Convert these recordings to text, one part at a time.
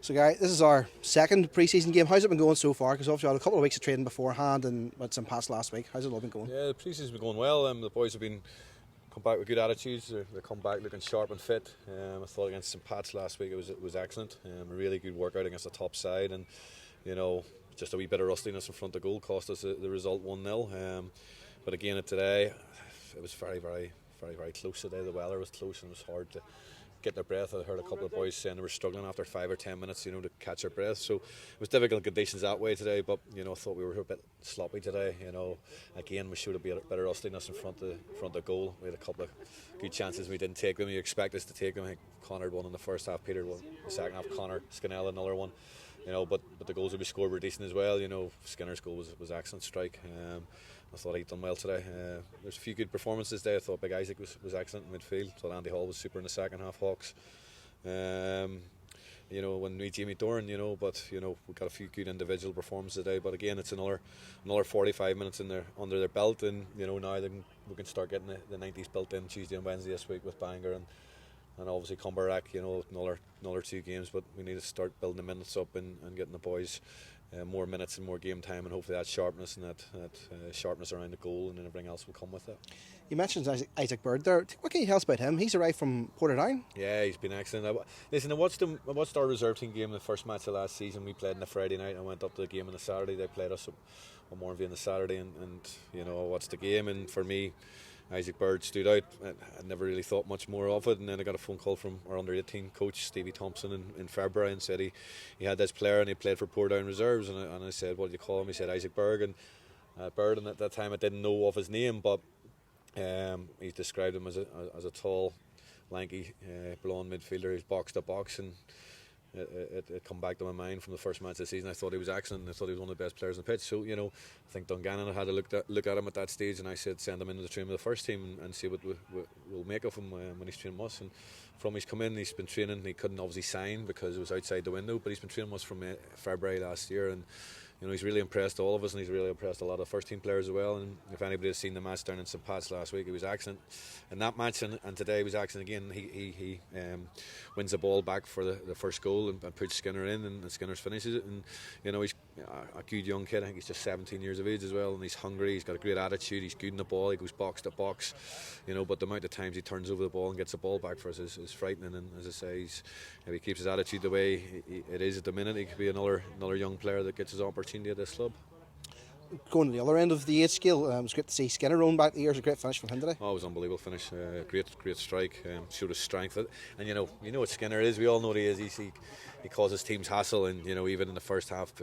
So, Gary, this is our second pre-season game. How's it been going so far? Because obviously, I had a couple of weeks of training beforehand and with some past last week. How's it all been going? Yeah, the pre-season's been going well. The boys have been come back with good attitudes. They come back looking sharp and fit. I thought against St Pat's last week it was excellent. A really good workout against the top side, and just a wee bit of rustiness in front of goal cost us the result 1-0. But again, today it was very close today. The weather was close and it was hard to get their breath. I heard a couple of boys saying they were struggling after 5 or 10 minutes, to catch their breath. So it was difficult conditions that way today. But I thought we were a bit sloppy today. Again, we showed a better rustiness in front of goal. We had a couple of good chances. We didn't take them. You expect us to take them. I think Connor had one in the first half. Peter one in the second half. Connor Scannell another one. But the goals that we scored were decent as well. Skinner's goal was excellent strike. I thought he'd done well today. There's a few good performances there. I thought Big Isaac was excellent in midfield. I thought Andy Hall was super in the second half. Hawks. When we Jamie Doran, but we got a few good individual performances today. But again, it's another 45 minutes under their belt, and now we can start getting the 90s built in Tuesday and Wednesday this week with Bangor and obviously Cumbernack. Another 2 games, but we need to start building the minutes up and getting the boys more minutes and more game time, and hopefully that sharpness and that sharpness around the goal and everything else will come with it. You mentioned Isaac Bird there. What can you tell us about him? He's arrived from Portadown. Yeah, he's been excellent. Listen, I watched our reserve team game, the first match of last season. We played on a Friday night. I went up to the game on the Saturday. They played us on Mornview on the Saturday, and I watched the game, and for me, Isaac Bird stood out. I never really thought much more of it, and then I got a phone call from our under-18 coach Stevie Thompson in February and said he had this player and he played for Portadown Reserves, and I said, what do you call him? He said Isaac Bird, and at that time I didn't know of his name, but he described him as a tall, lanky, blonde midfielder who's box to box, and it come back to my mind from the first match of the season. I thought he was excellent, and I thought he was one of the best players on the pitch. So I think Dungannon had to look at him at that stage, and I said send him into the training with the first team and see what we'll make of him when he's training with us. And from he's come in, he's been training. He couldn't obviously sign because it was outside the window, but he's been training with us from February last year, and he's really impressed all of us, and he's really impressed a lot of first team players as well. And if anybody has seen the match down in St Pat's last week, he was excellent in that match, and today he was excellent again. He wins the ball back for the first goal and puts Skinner in, and Skinner finishes it. And he's a good young kid. I think he's just 17 years of age as well, and he's hungry. He's got a great attitude. He's good in the ball. He goes box to box. But the amount of times he turns over the ball and gets the ball back for us is frightening. And as I say, if he keeps his attitude the way it is at the minute, he could be another young player that gets his opportunity at this club. Going to the other end of the age scale, it was great to see Skinner rolling back the years. A great finish from him today. Oh, it was an unbelievable finish. Great strike. Showed his strength. And you know what Skinner is. We all know what he is. He causes teams hassle, and even in the first half,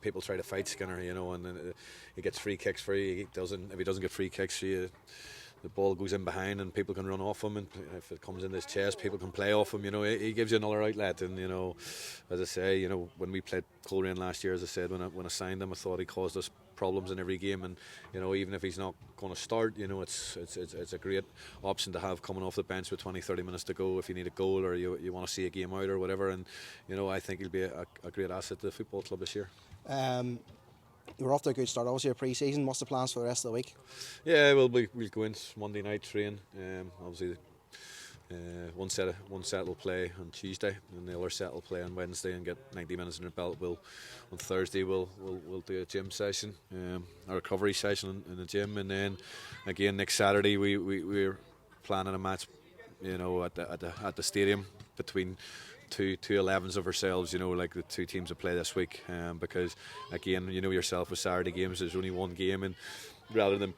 people try to fight Skinner. And he gets free kicks for you. If he doesn't get free kicks for you, the ball goes in behind and people can run off him, and if it comes in his chest, people can play off him. He gives you another outlet. And as I say, when we played Coleraine last year, as I said, when I signed him, I thought he caused us problems in every game, and even if he's not going to start, it's a great option to have coming off the bench with 20-30 minutes to go if you need a goal or you want to see a game out or whatever. And I think he'll be a great asset to the football club this year. We're off to a good start, obviously, a pre-season. What's the plans for the rest of the week? Yeah, we'll go in Monday night train. Obviously, one set will play on Tuesday, and the other set will play on Wednesday and get 90 minutes in their belt. On Thursday we'll do a gym session, a recovery session in the gym, and then again next Saturday we're planning a match, at the stadium between two 11s of ourselves, like the 2 teams that play this week, because again, yourself with Saturday games, there's only one game, and rather than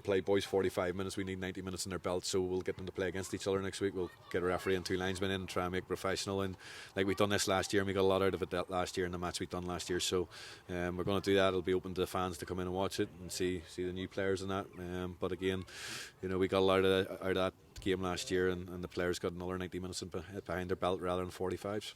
play boys 45 minutes, we need 90 minutes in their belt. So we'll get them to play against each other next week. We'll get a referee and 2 linesmen in and try and make it professional, and like we've done this last year, and we got a lot out of it that last year in the match we've done last year. So we're going to do that. It'll be open to the fans to come in and watch it and see the new players and that, but again, we got a lot out of that game last year, and the players got another 90 minutes behind their belt rather than 45s.